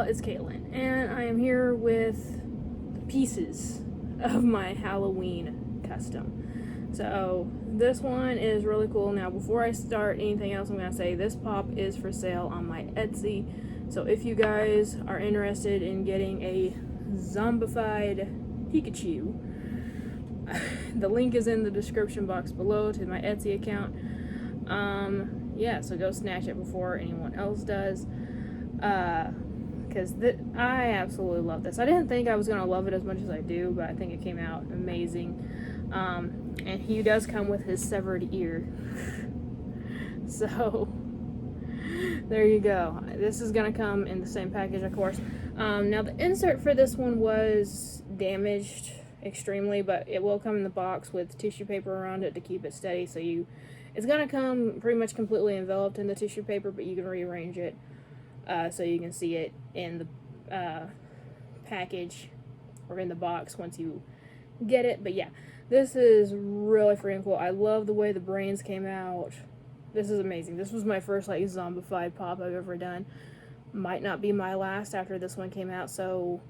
it's Caitlyn, and I am here with pieces of my Halloween custom. So this one is really cool. Now before I start anything else, I'm going to say this pop is for sale on my Etsy. So if you guys are interested in getting a zombified Pikachu, the link is in the description box below to my Etsy account. Yeah, so go snatch it before anyone else does. Because I absolutely love this. I didn't think I was going to love it as much as I do, but I think it came out amazing. And he does come with his severed ear. So, there you go. This is going to come in the same package, of course. Now, the insert for this one was damaged extremely, but it will come in the box with tissue paper around it to keep it steady. So it's going to come pretty much completely enveloped in the tissue paper, but you can rearrange it so you can see it in the package or in the box once you get it. But yeah, this is really freaking cool. I love the way the brains came out. This is amazing. This was my first like zombified pop I've ever done. Might not be my last after this one came out. So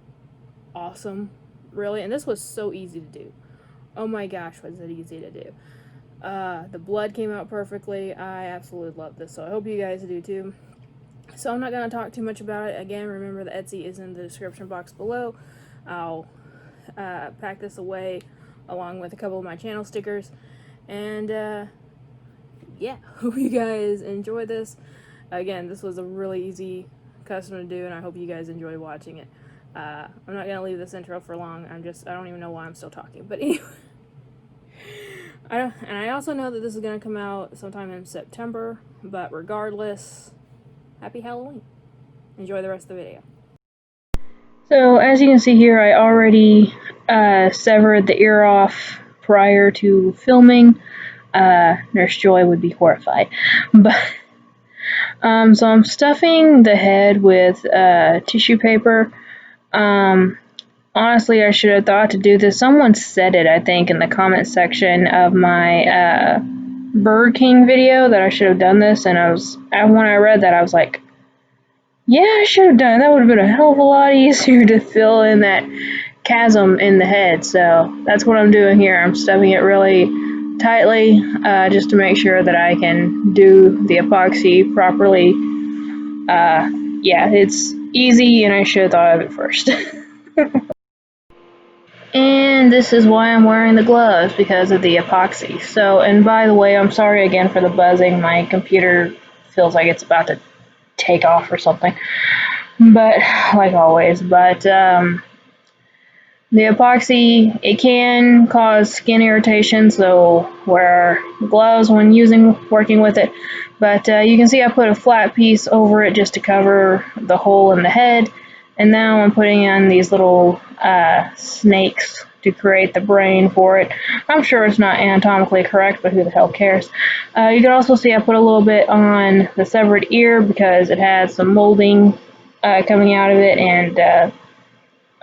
awesome, really. And this was so easy to do. Oh my gosh, was it easy to do. The blood came out perfectly. I absolutely love this, so I hope you guys do too. So I'm not going to talk too much about it. Again, remember the Etsy is in the description box below. I'll pack this away along with a couple of my channel stickers. And yeah, hope you guys enjoy this. Again, this was a really easy custom to do, and I hope you guys enjoy watching it. I'm not going to leave this intro for long. I don't even know why I'm still talking. But anyway. I also know that this is going to come out sometime in September. But regardless, happy Halloween. Enjoy the rest of the video. So as you can see here, I already severed the ear off prior to filming. Nurse Joy would be horrified. But so I'm stuffing the head with tissue paper. Honestly, I should have thought to do this. Someone said it, I think, in the comment section of my Bird King video that I should have done this, and when I read that, I was like, yeah, I should have done it. That would have been a hell of a lot easier to fill in that chasm in the head. So that's what I'm doing here. I'm stuffing it really tightly just to make sure that I can do the epoxy properly. Yeah, it's easy, and I should have thought of it first. And this is why I'm wearing the gloves, because of the epoxy. So, and by the way, I'm sorry again for the buzzing. My computer feels like it's about to take off or something. But, like always, the epoxy, it can cause skin irritation, so wear gloves when working with it. But you can see I put a flat piece over it just to cover the hole in the head. And now I'm putting in these little snakes to create the brain for it. I'm sure it's not anatomically correct, but who the hell cares? You can also see I put a little bit on the severed ear because it had some molding coming out of it, and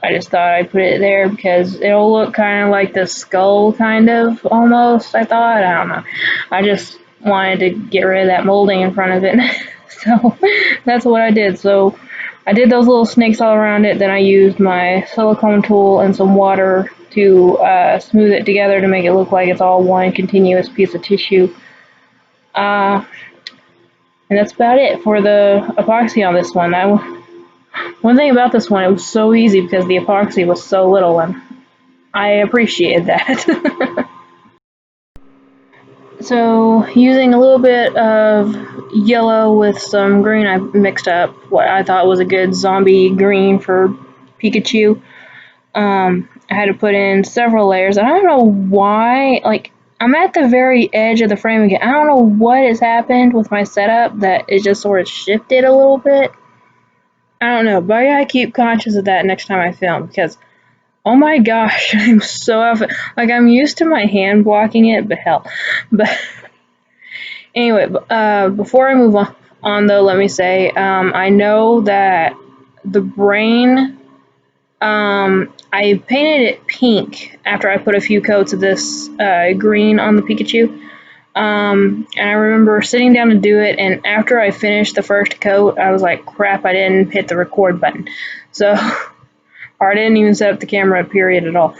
I just thought I'd put it there because it'll look kind of like the skull, kind of, almost, I thought. I don't know. I just wanted to get rid of that molding in front of it. So that's what I did. So I did those little snakes all around it, then I used my silicone tool and some water to smooth it together to make it look like it's all one continuous piece of tissue. And that's about it for the epoxy on this one. One thing about this one, it was so easy because the epoxy was so little, and I appreciated that. So, using a little bit of yellow with some green, I mixed up what I thought was a good zombie green for Pikachu. I had to put in several layers. I don't know why, like, I'm at the very edge of the frame again. I don't know what has happened with my setup that it just sort of shifted a little bit. I don't know, but I gotta keep conscious of that next time I film, because oh my gosh, I'm so like, I'm used to my hand blocking it, but hell. But anyway, before I move on though, let me say, I know that the brain, I painted it pink after I put a few coats of this green on the Pikachu. And I remember sitting down to do it, and after I finished the first coat, I was like, crap, I didn't hit the record button. So, or I didn't even set up the camera, period, at all.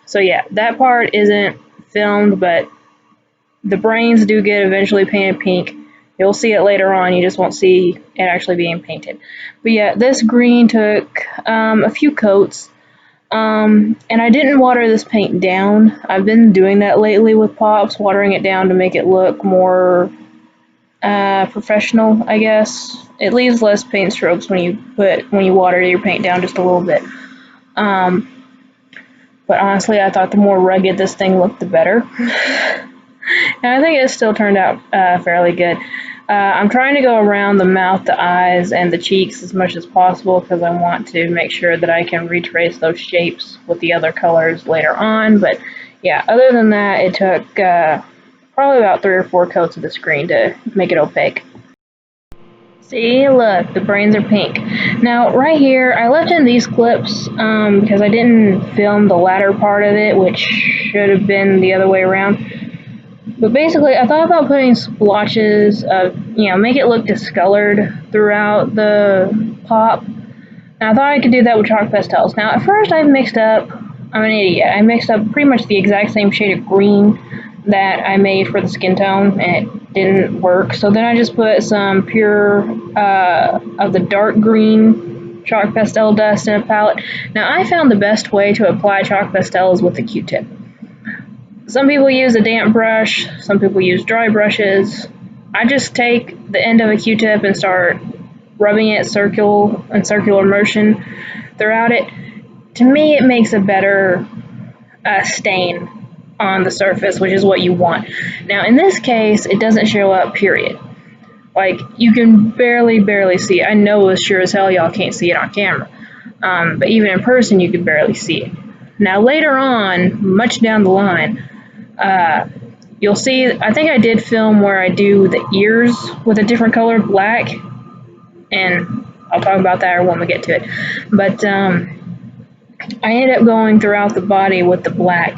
So yeah, that part isn't filmed, but the brains do get eventually painted pink. You'll see it later on, you just won't see it actually being painted. But yeah, this green took a few coats. And I didn't water this paint down. I've been doing that lately with Pops, watering it down to make it look more professional, I guess. It leaves less paint strokes when you water your paint down just a little bit. But honestly, I thought the more rugged this thing looked, the better. And I think it still turned out fairly good. I'm trying to go around the mouth, the eyes, and the cheeks as much as possible because I want to make sure that I can retrace those shapes with the other colors later on. But yeah, other than that, it took probably about 3 or 4 coats of the screen to make it opaque. See, look, the brains are pink. Now, right here, I left in these clips because I didn't film the latter part of it, which should have been the other way around. But basically, I thought about putting splotches of, make it look discolored throughout the pop. And I thought I could do that with chalk pastels. Now, at first I'm an idiot. I mixed up pretty much the exact same shade of green that I made for the skin tone, and it didn't work. So then I just put some pure of the dark green chalk pastel dust in a palette. Now, I found the best way to apply chalk pastels with a Q-tip. Some people use a damp brush, some people use dry brushes. I just take the end of a Q-tip and start rubbing it circular motion throughout it. To me, it makes a better stain on the surface, which is what you want. Now, in this case, it doesn't show up, period. Like, you can barely see it. I know as sure as hell y'all can't see it on camera. But even in person, you can barely see it. Now, later on, much down the line, you'll see, I think I did film where I do the ears with a different color, black, and I'll talk about that when we get to it. But I ended up going throughout the body with the black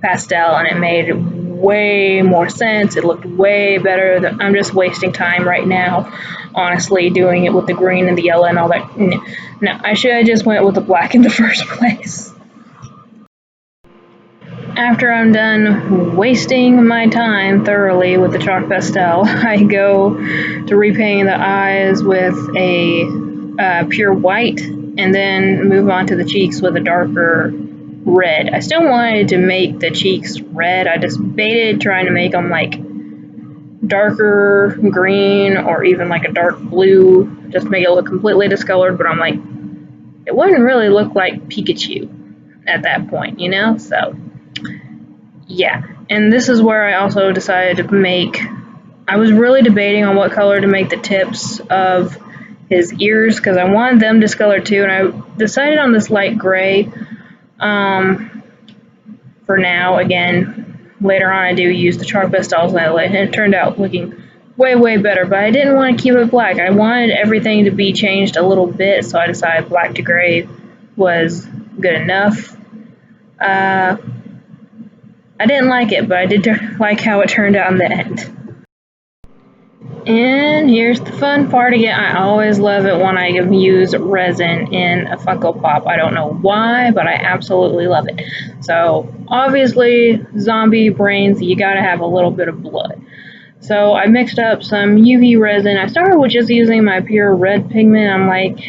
pastel, and it made way more sense. It looked way better. I'm just wasting time right now, honestly, doing it with the green and the yellow and all that. No, I should have just went with the black in the first place. After I'm done wasting my time thoroughly with the chalk pastel, I go to repainting the eyes with a pure white, and then move on to the cheeks with a darker red. I still wanted to make the cheeks red. I just baited trying to make them like darker green or even like a dark blue, just make it look completely discolored, but I'm like, it wouldn't really look like Pikachu at that point, So yeah, and this is where I also decided to I was really debating on what color to make the tips of his ears because I wanted them discolored too, and I decided on this light gray for now. Again, later on I do use the chalk pastels and it turned out looking way better, but I didn't want to keep it black. I wanted everything to be changed a little bit, so I decided black to gray was good enough. I didn't like it, but I did like how it turned out in the end. And here's the fun part again. I always love it when I use resin in a Funko Pop. I don't know why, but I absolutely love it. So, obviously, zombie brains, you gotta have a little bit of blood. So, I mixed up some UV resin. I started with just using my pure red pigment. I'm like,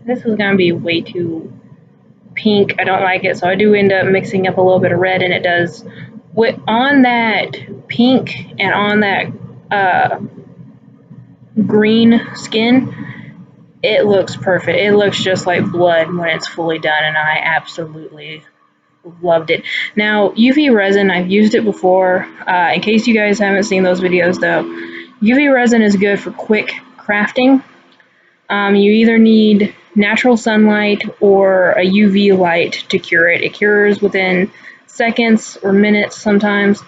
this is gonna be way too pink. I don't like it, so I do end up mixing up a little bit of red, and it does. On that pink and on that green skin, it looks perfect. It looks just like blood when it's fully done, and I absolutely loved it. Now, UV resin, I've used it before. In case you guys haven't seen those videos, though, UV resin is good for quick crafting. You either need natural sunlight or a UV light to cure it. It cures within seconds or minutes sometimes.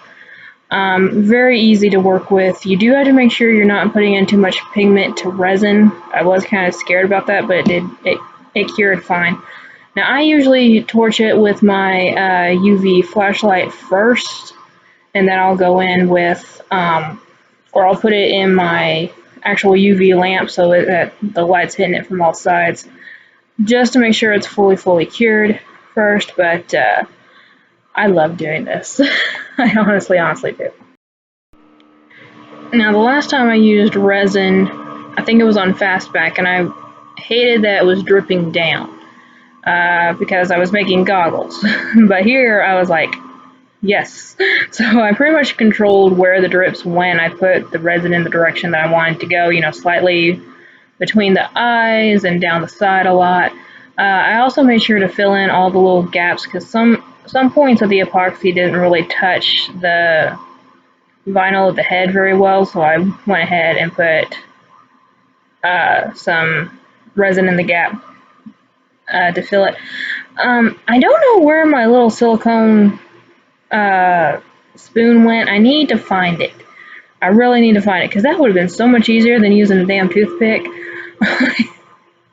Very easy to work with. You do have to make sure you're not putting in too much pigment to resin. I was kind of scared about that, but it cured fine. Now I usually torch it with my UV flashlight first, and then I'll go in with, or I'll put it in my actual UV lamp so that the light's hitting it from all sides, just to make sure it's fully cured first. But I love doing this. I honestly do. Now, the last time I used resin, I think it was on Fastback, and I hated that it was dripping down because I was making goggles. But here I was like, yes. So I pretty much controlled where the drips went. I put the resin in the direction that I wanted to go, you know, slightly between the eyes and down the side a lot. I also made sure to fill in all the little gaps because some points of the epoxy didn't really touch the vinyl of the head very well, so I went ahead and put some resin in the gap to fill it. I don't know where my little silicone spoon went. I need to find it. I really need to find it because that would have been so much easier than using a damn toothpick.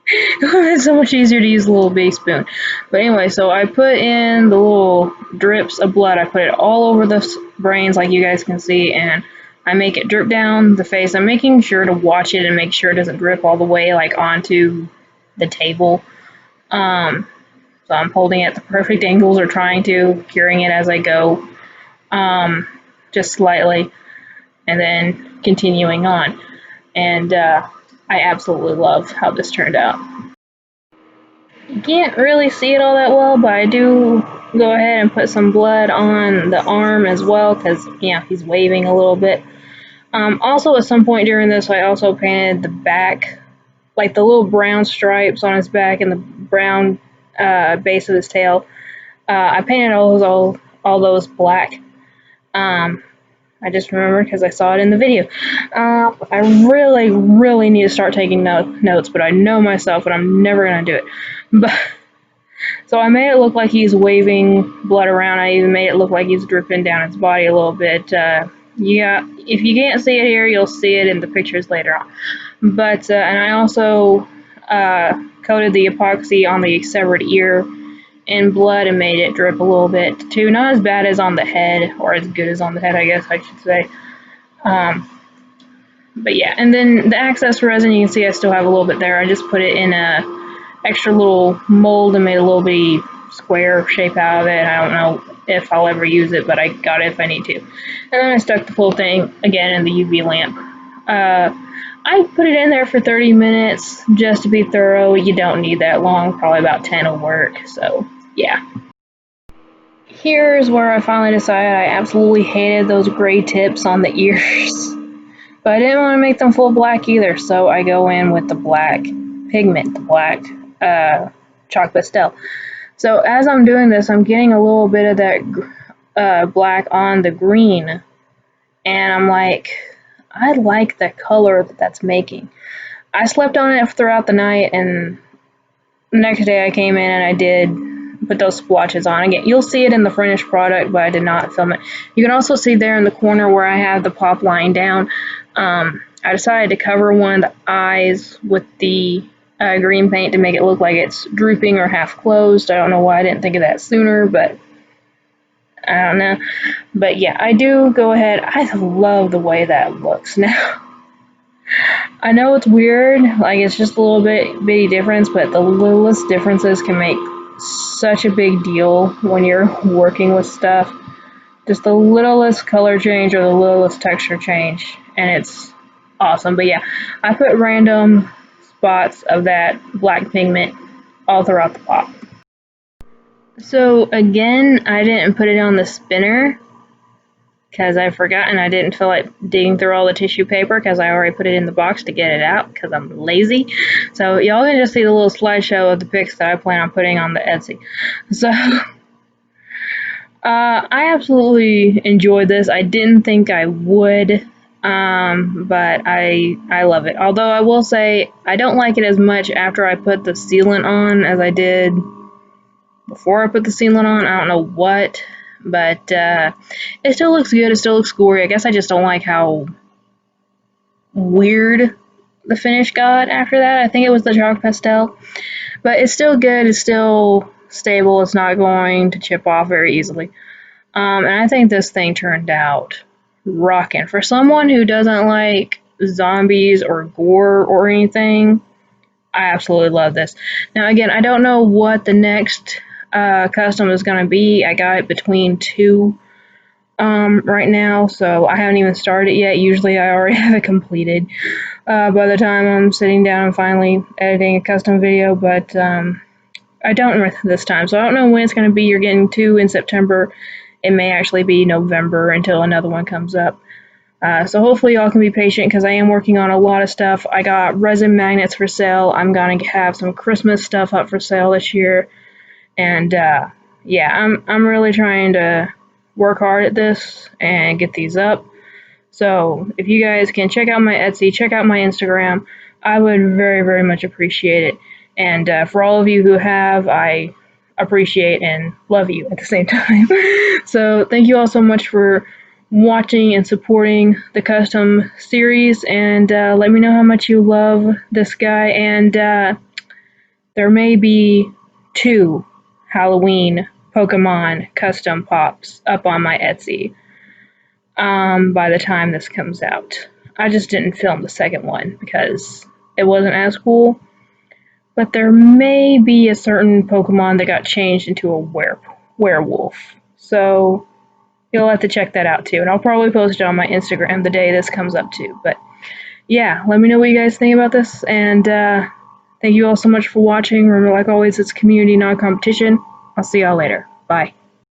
It would have been so much easier to use a little baby spoon. But anyway, so I put in the little drips of blood. I put it all over the brains like you guys can see, and I make it drip down the face. I'm making sure to watch it and make sure it doesn't drip all the way like onto the table. So I'm holding it at the perfect angles or trying to, curing it as I go, just slightly, and then continuing on. And I absolutely love how this turned out. You can't really see it all that well, but I do go ahead and put some blood on the arm as well because, yeah, he's waving a little bit. Also, at some point during this, I also painted the back, like the little brown stripes on his back and the brown base of his tail. I painted all those black. I just remembered because I saw it in the video. I really need to start taking notes, but I know myself and I'm never going to do it. But so I made it look like he's waving blood around. I even made it look like he's dripping down his body a little bit. Yeah, if you can't see it here, you'll see it in the pictures later on. But and I also coated the epoxy on the severed ear in blood and made it drip a little bit too. Not as bad as on the head, or as good as on the head, I guess I should say. But yeah, and then the access resin, you can see I still have a little bit there. I just put it in a extra little mold and made a little bitty square shape out of it. I don't know if I'll ever use it, but I got it if I need to. And then I stuck the full thing again in the UV lamp. I put it in there for 30 minutes just to be thorough. You don't need that long, probably about 10 will work. So yeah. Here's where I finally decided I absolutely hated those gray tips on the ears. But I didn't want to make them full black either, so I go in with the black pigment, the black chalk pastel. So as I'm doing this, I'm getting a little bit of that black on the green, and I'm like, I like the color that's making. I slept on it throughout the night, and the next day I came in and I did put those splotches on. Again, you'll see it in the finished product, but I did not film it. You can also see there in the corner where I have the pop lying down. I decided to cover one of the eyes with the green paint to make it look like it's drooping or half closed. I don't know why I didn't think of that sooner, but I don't know. But yeah, I do go ahead. I love the way that looks now. I know it's weird, like it's just a little bitty difference, but the littlest differences can make such a big deal when you're working with stuff. Just the littlest color change or the littlest texture change, and it's awesome. But yeah, I put random spots of that black pigment all throughout the pop. So again, I didn't put it on the spinner because I forgot, and I didn't feel like digging through all the tissue paper because I already put it in the box to get it out because I'm lazy. So y'all can just see the little slideshow of the pics that I plan on putting on the Etsy. So I absolutely enjoyed this. I didn't think I would, but I love it. Although I will say I don't like it as much after I put the sealant on as I did before I put the sealant on. I don't know what, but it still looks good. It still looks gory. I guess I just don't like how weird the finish got after that. I think it was the chalk pastel, but it's still good. It's still stable. It's not going to chip off very easily. And I think this thing turned out rocking. For someone who doesn't like zombies or gore or anything, I absolutely love this. Now, again, I don't know what the next custom is going to be. I got it between two right now, so I haven't even started yet. Usually, I already have it completed by the time I'm sitting down and finally editing a custom video, but I don't this time, so I don't know when it's going to be. You're getting two in September. It may actually be November until another one comes up. So hopefully y'all can be patient because I am working on a lot of stuff. I got resin magnets for sale. I'm gonna have some Christmas stuff up for sale this year, and yeah, I'm really trying to work hard at this and get these up. So if you guys can check out my Etsy, check out my Instagram, I would very, very much appreciate it. And for all of you who have, I appreciate and love you at the same time. So thank you all so much for watching and supporting the custom series. And let me know how much you love this guy. And there may be 2 Halloween Pokemon custom pops up on my Etsy by the time this comes out. I just didn't film the second one because it wasn't as cool. But there may be a certain Pokemon that got changed into a werewolf. So you'll have to check that out too. And I'll probably post it on my Instagram the day this comes up too. But yeah, let me know what you guys think about this. And thank you all so much for watching. Remember, like always, it's community, not competition. I'll see y'all later. Bye.